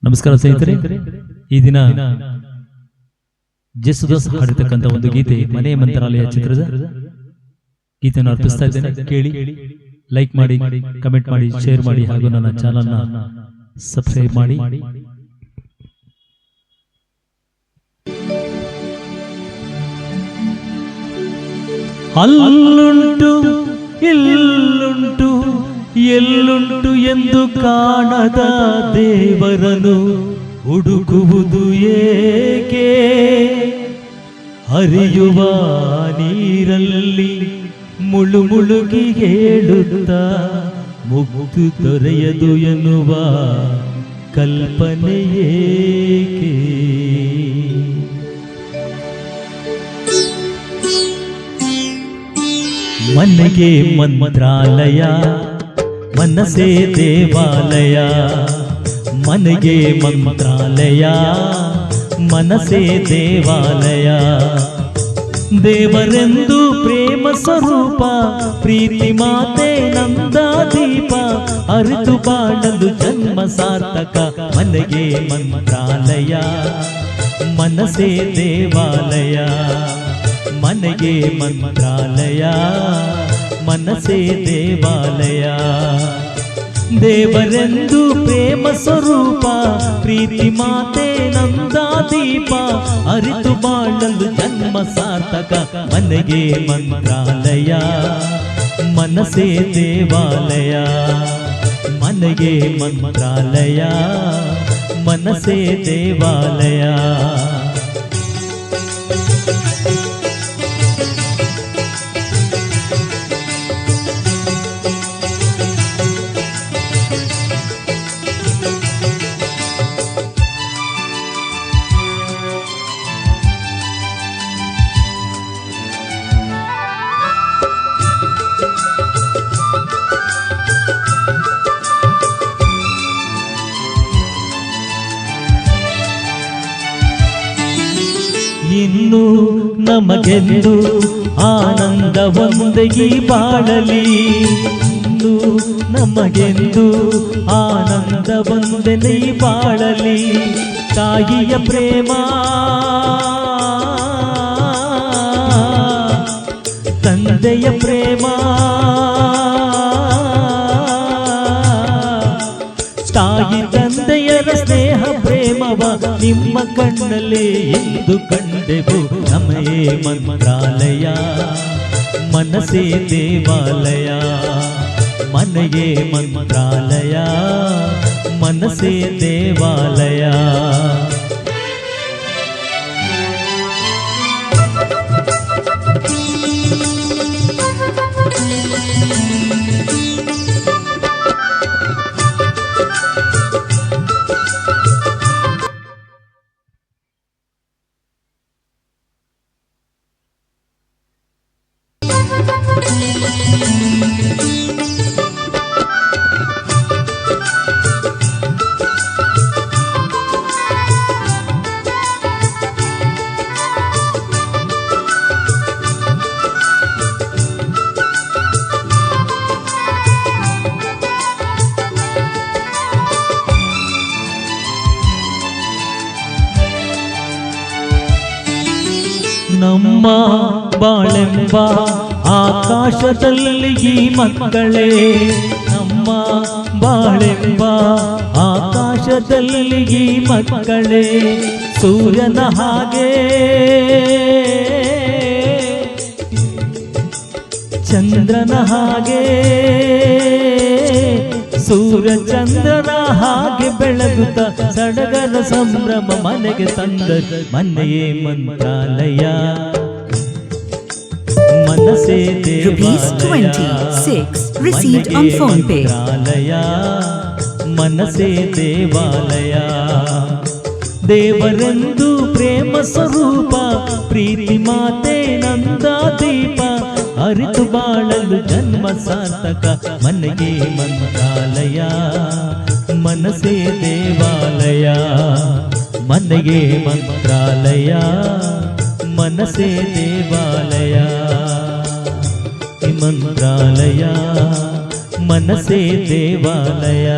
ನಮಸ್ಕಾರ ಸ್ನೇಹಿತರೆ, ಈ ದಿನ ಜೇಸುದಾಸ್ ಹಾಡಿರ್ತಕ್ಕಂಥ ಒಂದು ಗೀತೆ ಮನೆ ಮಂತ್ರಾಲಯ ಚಿತ್ರದ ಗೀತೆಯನ್ನು ಅರ್ಪಿಸ್ತಾ ಇದ್ದೇನೆ. ಕೇಳಿ, ಲೈಕ್ ಮಾಡಿ, ಕಮೆಂಟ್ ಮಾಡಿ, ಶೇರ್ ಮಾಡಿ ಹಾಗೂ ನನ್ನ ಚಾನಲ್ನ ಸಬ್ಸ್ಕ್ರೈಬ್ ಮಾಡಿ. ಅಲ್ಲುಂಟು ಇಲ್ಲುಂಟು ಎಲ್ಲುಂಟು ಎಂದು ಕಾಣದ ದೇವರನು ಹುಡುಕುವುದು ಏಕೆ? ಹರಿಯುವ ನೀರಲ್ಲಿ ಮುಳುಗಿ ಹೇಳುತ್ತಾ ಮುಕ್ತು ದೊರೆಯದು ಎನ್ನುವ ಕಲ್ಪನೆ ಏಕೆ? ಮನೆಗೆ ಮಂತ್ರಾಲಯ, ಮನಸೇ ದೇವಾಲಯ. ಮನೆಗೆ ಮಂತ್ರಾಲಯ, ಮನಸೇ ದೇವಾಲಯ. ದೇವರೆಂದು ಪ್ರೇಮ ಸ್ವರೂಪ, ಪ್ರೀತಿ ಮಾತೆ ನಂದಾದೀಪ. ಅರಿತು ಬಾಳಲು ಜನ್ಮ ಸಾರ್ಥಕ. ಮನೆಗೆ ಮಂತ್ರಾಲಯ, ಮನಸೇ ದೇವಾಲಯ. ಮನೆಗೆ ಮಂತ್ರಾಲಯ, ಮನಸೇ ದೇವಾಲಯ. ದೇವರೆಂದು ಪ್ರೇಮ ಸ್ವರೂಪ, ಪ್ರೀತಿ ಮಾತೆ ನಂದಾದೀಪ. ಅರಿತು ಬಾಳಲು ಜನ್ಮ ಸಾರ್ಥಕ. ಮನೆಗೆ ಮಂತ್ರಾಲಯ, ಮನಸೇ ದೇವಾಲಯ. ಮನೆಗೆ ಮಂತ್ರಾಲಯ, ಮನಸೇ ದೇವಾಲಯ. ಇನ್ನು ನಮಗೆಂದು ಆನಂದ ಒಂದಗಿ ಬಾಳಲಿ. ಇನ್ನು ನಮಗೆಂದು ಆನಂದ ಒಂದನೇ ಬಾಳಲಿ. ತಾಯಿಯ ಪ್ರೇಮ, ತಂದೆಯ ಪ್ರೇಮ, ತಾಯಿ ತಂದೆಯರ ಸ್ನೇಹ ಪ್ರೇಮವ ನಿಮ್ಮ ಕಣ್ಣಲ್ಲೇ ಎಂದು ಕಂಡೆವು. ನಮಯೇ ಮಂತ್ರಾಲಯ, ಮನಸೇ ದೇವಾಲಯ. ಮನೆಗೆ ಮಂತ್ರಾಲಯ, ಮನಸೇ ದೇವಾಲಯ. ನಮ್ಮ ಬಾಳೆಂಬ ಆಕಾಶದಲ್ಲಿ ಈ ಮಕ್ಕಳೇ. ನಮ್ಮ ಬಾಳೆಂಬ ಆಕಾಶದಲ್ಲಿ ಈ ಮಕ್ಕಳೇ. ಸೂರ್ಯನ ಹಾಗೆ ಚಂದ್ರನ ಹಾಗೆ, ಸೂರ್ಯ ಚಂದ್ರನ ಹಾಗೆ ಬೆಳಗುತ್ತ ಸಡಗರ ಸಂಭ್ರಮ ಮನೆಗೆ ತಂದ. ಮನೆಯೇ ಮಂತ್ರಾಲಯ, ಮನಸೇ ದೇವಾಲಯ. ಮಂತ್ರಾಲಯ, ಮನಸೇ ದೇವಾಲಯ. ದೇವರೆಂದು ಪ್ರೇಮ ಸ್ವರೂಪ, ಪ್ರೀತಿ ಮಾತೆ ನಂದಾದೀಪ. ಅರಿತು ಬಾಳಲು ಜನ್ಮ ಸಾರ್ಥಕ. ಮನೆಗೆ ಮಂತ್ರಾಲಯ, ಮನಸೇ ದೇವಾಲಯ. ಮನೆಗೆ ಮಂತ್ರಾಲಯ, ಮನಸೇ ದೇವಾಲಯ. ಮಂತ್ರಾಲಯ, ಮನಸೇ ದೇವಾಲಯ.